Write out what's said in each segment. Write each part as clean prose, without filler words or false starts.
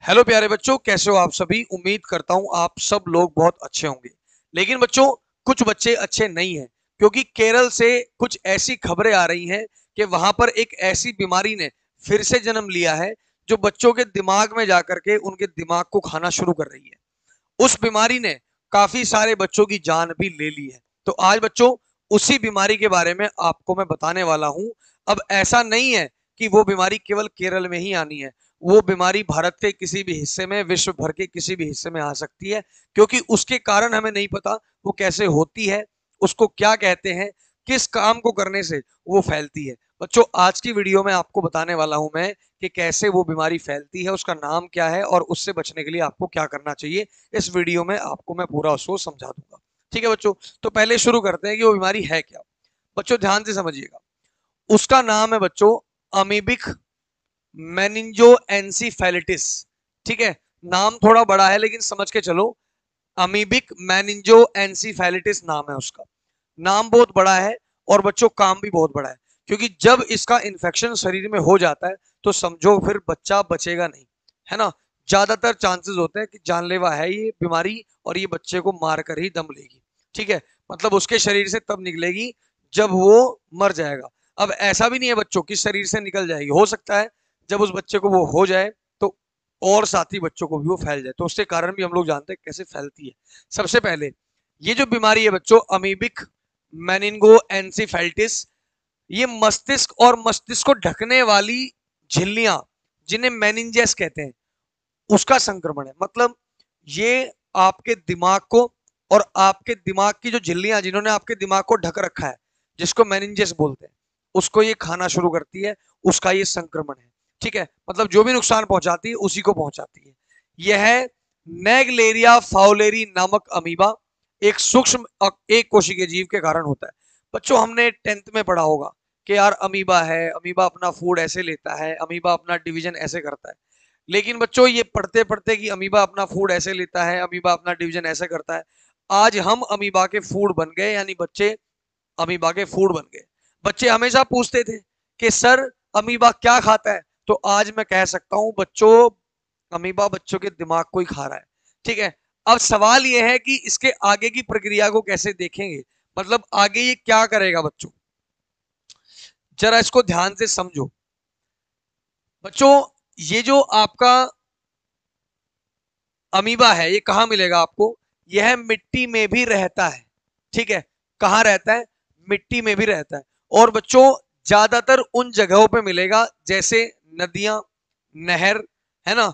Hello प्यारे बच्चों, कैसे हो आप सभी। उम्मीद करता हूं आप सब लोग बहुत अच्छे होंगे। लेकिन बच्चों, कुछ बच्चे अच्छे नहीं हैं, क्योंकि केरल से कुछ ऐसी खबरें आ रही हैं कि वहां पर एक ऐसी बीमारी ने फिर से जन्म लिया है जो बच्चों के दिमाग में जाकर के उनके दिमाग को खाना शुरू कर रही है। उस बीमारी ने काफी सारे बच्चों की जान भी ले ली है। तो आज बच्चों, उसी बीमारी के बारे में आपको मैं बताने वाला हूं। अब ऐसा नहीं है कि वो बीमारी केवल केरल में ही आनी है। वो बीमारी भारत के किसी भी हिस्से में, विश्व भर के किसी भी हिस्से में आ सकती है, क्योंकि उसके कारण हमें नहीं पता वो कैसे होती है, उसको क्या कहते हैं, किस काम को करने से वो फैलती है। बच्चों, आज की वीडियो में आपको बताने वाला हूं मैं कि कैसे वो बीमारी फैलती है, उसका नाम क्या है और उससे बचने के लिए आपको क्या करना चाहिए। इस वीडियो में आपको मैं पूरा उसको समझा दूंगा। ठीक है बच्चों, तो पहले शुरू करते हैं कि वो बीमारी है क्या। बच्चों ध्यान से समझिएगा। उसका नाम है बच्चों अमीबिक मेनिंजोएन्सीफेलिटिस। ठीक है, नाम थोड़ा बड़ा है लेकिन समझ के चलो। अमीबिक मेनिंजोएन्सीफेलिटिस नाम है उसका। नाम बहुत बड़ा है और बच्चों काम भी बहुत बड़ा है, क्योंकि जब इसका इन्फेक्शन शरीर में हो जाता है तो समझो फिर बच्चा बचेगा नहीं, है ना। ज्यादातर चांसेस होते हैं कि जानलेवा है ये बीमारी और ये बच्चे को मारकर ही दम लेगी। ठीक है, मतलब उसके शरीर से तब निकलेगी जब वो मर जाएगा। अब ऐसा भी नहीं है बच्चों कि शरीर से निकल जाएगी, हो सकता है जब उस बच्चे को वो हो जाए तो और साथी बच्चों को भी वो फैल जाए। तो उसके कारण भी हम लोग जानते हैं कैसे फैलती है। सबसे पहले, ये जो बीमारी है बच्चों अमीबिक मेनिंगो एनसीफेल्टिस, ये मस्तिष्क और मस्तिष्क को ढकने वाली झिल्लियां, जिन्हें मेनिंजेस कहते हैं, उसका संक्रमण है। मतलब ये आपके दिमाग को और आपके दिमाग की जो झिल्लियां जिन्होंने आपके दिमाग को ढक रखा है, जिसको मेनिंजेस बोलते हैं, उसको ये खाना शुरू करती है। उसका ये संक्रमण है। ठीक है, मतलब जो भी नुकसान पहुंचाती है उसी को पहुंचाती है। यह नेगलेरिया फाउलेरी नामक अमीबा एक सूक्ष्म एक कोशिकीय जीव के कारण होता है। बच्चों, हमने 10th में पढ़ा होगा कि यार अमीबा है, अमीबा अपना फूड ऐसे लेता है, अमीबा अपना डिवीजन ऐसे करता है। लेकिन बच्चों, ये पढ़ते पढ़ते कि अमीबा अपना फूड ऐसे लेता है, अमीबा अपना डिवीजन ऐसे करता है, आज हम अमीबा के फूड बन गए, यानी बच्चे अमीबा के फूड बन गए। बच्चे हमेशा पूछते थे कि सर अमीबा क्या खाता है, तो आज मैं कह सकता हूं बच्चों, अमीबा बच्चों के दिमाग को ही खा रहा है। ठीक है, अब सवाल यह है कि इसके आगे की प्रक्रिया को कैसे देखेंगे, मतलब आगे ये क्या करेगा बच्चों, जरा इसको ध्यान से समझो। बच्चों, ये जो आपका अमीबा है ये कहां मिलेगा आपको, यह मिट्टी में भी रहता है। ठीक है, कहां रहता है, मिट्टी में भी रहता है। और बच्चों, ज्यादातर उन जगहों पे मिलेगा जैसे नदियां, नहर, है ना।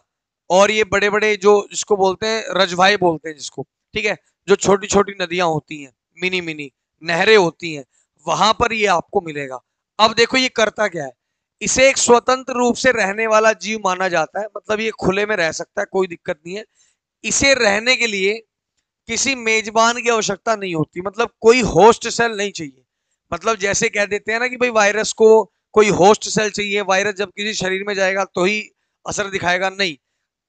और ये बड़े बड़े जो जिसको बोलते हैं रजवाए बोलते हैं जिसको, ठीक है, जो छोटी छोटी नदियां होती हैं, मिनी मिनी नहरें होती हैं, वहां पर ये आपको मिलेगा। अब देखो ये करता क्या है, इसे एक स्वतंत्र रूप से रहने वाला जीव माना जाता है। मतलब ये खुले में रह सकता है, कोई दिक्कत नहीं है। इसे रहने के लिए किसी मेजबान की आवश्यकता नहीं होती, मतलब कोई होस्ट सेल नहीं चाहिए। मतलब जैसे कह देते हैं ना कि भाई वायरस को कोई होस्ट सेल चाहिए, वायरस जब किसी शरीर में जाएगा तो ही असर दिखाएगा, नहीं,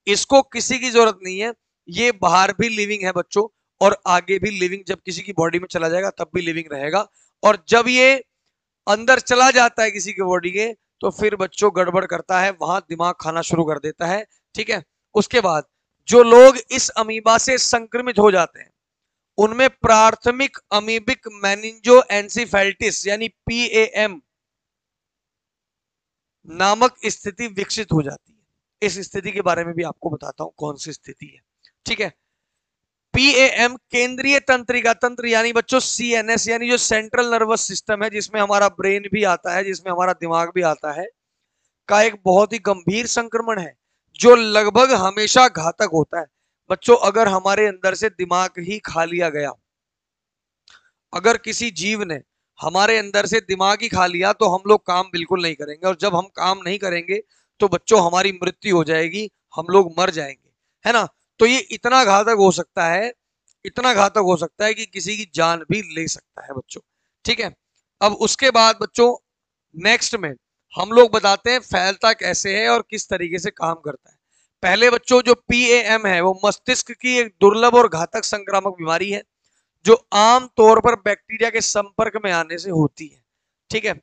इसको किसी की जरूरत नहीं है। ये बाहर भी लिविंग है बच्चों, और आगे भी लिविंग, जब किसी की बॉडी में चला जाएगा तब भी लिविंग रहेगा। और जब ये अंदर चला जाता है किसी की बॉडी के, तो फिर बच्चों गड़बड़ करता है, वहां दिमाग खाना शुरू कर देता है। ठीक है, उसके बाद जो लोग इस अमीबा से संक्रमित हो जाते हैं उनमें प्राथमिक अमीबिक मेनिंजो एनसीफेल्टिस यानी पीएएम नामक स्थिति विकसित हो जाती है। इस स्थिति के बारे में भी आपको बताता हूं कौन सी स्थिति है। ठीक है, पीएएम केंद्रीय तंत्रिका तंत्र यानी बच्चों सीएनएस, यानी जो सेंट्रल नर्वस सिस्टम है, जिसमें हमारा ब्रेन भी आता है, जिसमें हमारा दिमाग भी आता है, का एक बहुत ही गंभीर संक्रमण है जो लगभग हमेशा घातक होता है। बच्चों, अगर हमारे अंदर से दिमाग ही खा लिया गया, अगर किसी जीव ने हमारे अंदर से दिमाग ही खा लिया, तो हम लोग काम बिल्कुल नहीं करेंगे, और जब हम काम नहीं करेंगे तो बच्चों हमारी मृत्यु हो जाएगी, हम लोग मर जाएंगे, है ना। तो ये इतना घातक हो सकता है, इतना घातक हो सकता है कि किसी की जान भी ले सकता है बच्चों। ठीक है, अब उसके बाद बच्चों नेक्स्ट में हम लोग बताते हैं फैलता कैसे है और किस तरीके से काम करता है। पहले बच्चों, जो पीएएम है वो मस्तिष्क की एक दुर्लभ और घातक संक्रामक बीमारी है जो आम तौर पर बैक्टीरिया के संपर्क में आने से होती है। ठीक है,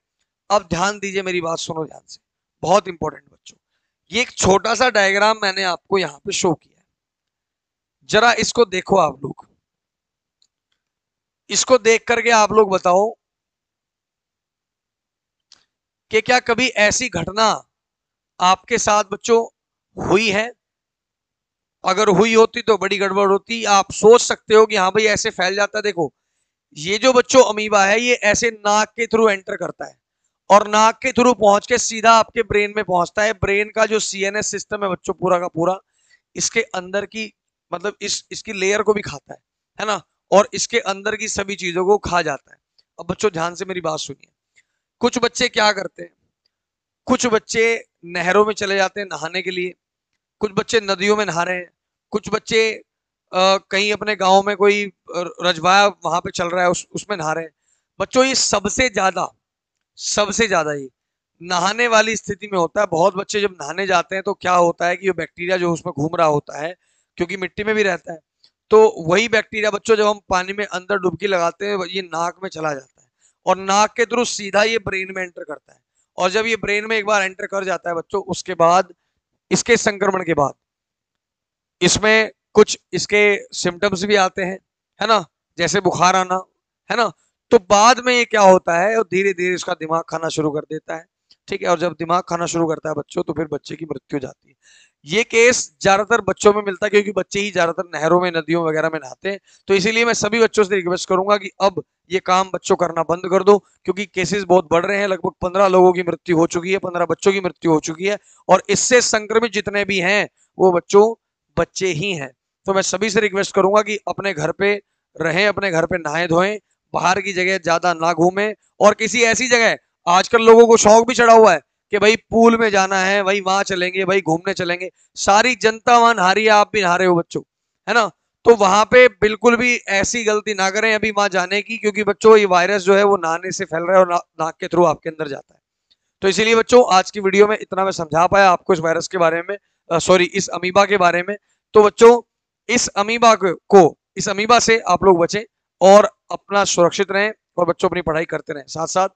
अब ध्यान दीजिए, मेरी बात सुनो ध्यान से, बहुत इंपॉर्टेंट बच्चों। ये एक छोटा सा डायग्राम मैंने आपको यहां पे शो किया है, जरा इसको देखो आप लोग। इसको देख करके आप लोग बताओ कि क्या कभी ऐसी घटना आपके साथ बच्चों हुई है? अगर हुई होती तो बड़ी गड़बड़ होती। आप सोच सकते हो कि हाँ भाई ऐसे फैल जाता है। देखो, ये जो बच्चों अमीबा है ये ऐसे नाक के थ्रू एंटर करता है और नाक के थ्रू पहुंच के सीधा आपके ब्रेन में पहुंचता है। ब्रेन का जो सीएनएस सिस्टम है बच्चों पूरा का पूरा इसके अंदर की मतलब इसकी लेयर को भी खाता है ना, और इसके अंदर की सभी चीजों को खा जाता है। अब बच्चों ध्यान से मेरी बात सुनिए। कुछ बच्चे क्या करते हैं, कुछ बच्चे नहरों में चले जाते हैं नहाने के लिए, कुछ बच्चे नदियों में नहा रहे हैं, कुछ बच्चे कहीं अपने गांव में कोई रजवाया वहां पे चल रहा है उसमें नहा रहे हैं। बच्चों ये सबसे ज्यादा ये नहाने वाली स्थिति में होता है। बहुत बच्चे जब नहाने जाते हैं तो क्या होता है कि ये बैक्टीरिया जो उसमें घूम रहा होता है, क्योंकि मिट्टी में भी रहता है, तो वही बैक्टीरिया बच्चों जब हम पानी में अंदर डुबकी लगाते हैं ये नाक में चला जाता है और नाक के थ्रू सीधा ये ब्रेन में एंटर करता है। और जब ये ब्रेन में एक बार एंटर कर जाता है बच्चों, उसके बाद इसके संक्रमण के बाद इसमें कुछ इसके सिम्टम्स भी आते हैं, है ना, जैसे बुखार आना, है ना। तो बाद में ये क्या होता है और धीरे धीरे इसका दिमाग खाना शुरू कर देता है। ठीक है, और जब दिमाग खाना शुरू करता है बच्चों तो फिर बच्चे की मृत्यु हो जाती है। ये केस ज्यादातर बच्चों में मिलता है क्योंकि बच्चे ही ज्यादातर नहरों में नदियों वगैरह में नहाते हैं। तो इसीलिए मैं सभी बच्चों से रिक्वेस्ट करूंगा कि अब ये काम बच्चों करना बंद कर दो, क्योंकि केसेस बहुत बढ़ रहे हैं। लगभग 15 लोगों की मृत्यु हो चुकी है, 15 बच्चों की मृत्यु हो चुकी है, और इससे संक्रमित जितने भी हैं वो बच्चे ही हैं। तो मैं सभी से रिक्वेस्ट करूंगा कि अपने घर पे रहें, अपने घर पे नहाए धोएं, बाहर की जगह ज्यादा ना घूमें। और किसी ऐसी जगह, आजकल लोगों को शौक भी चढ़ा हुआ है कि भाई पूल में जाना है, भाई वहां चलेंगे, भाई घूमने चलेंगे। सारी जनता वहां नहा रही है, आप भी नहा रहे हो बच्चों, है ना। तो वहां पे बिल्कुल भी ऐसी गलती ना करें अभी वहां जाने की, क्योंकि बच्चों ये वायरस जो है वो नहाने से फैल रहा है और नाक के थ्रू आपके अंदर जाता है। तो इसीलिए बच्चों आज की वीडियो में इतना मैं समझा पाया आपको इस वायरस के बारे में, सॉरी इस अमीबा के बारे में। तो बच्चों इस अमीबा से आप लोग बचें और अपना सुरक्षित रहें और बच्चों अपनी पढ़ाई करते रहें। साथ साथ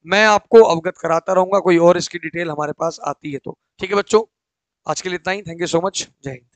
मैं आपको अवगत कराता रहूंगा कोई और इसकी डिटेल हमारे पास आती है तो। ठीक है बच्चों, आज के लिए इतना ही। Thank you so much. जय हिंद।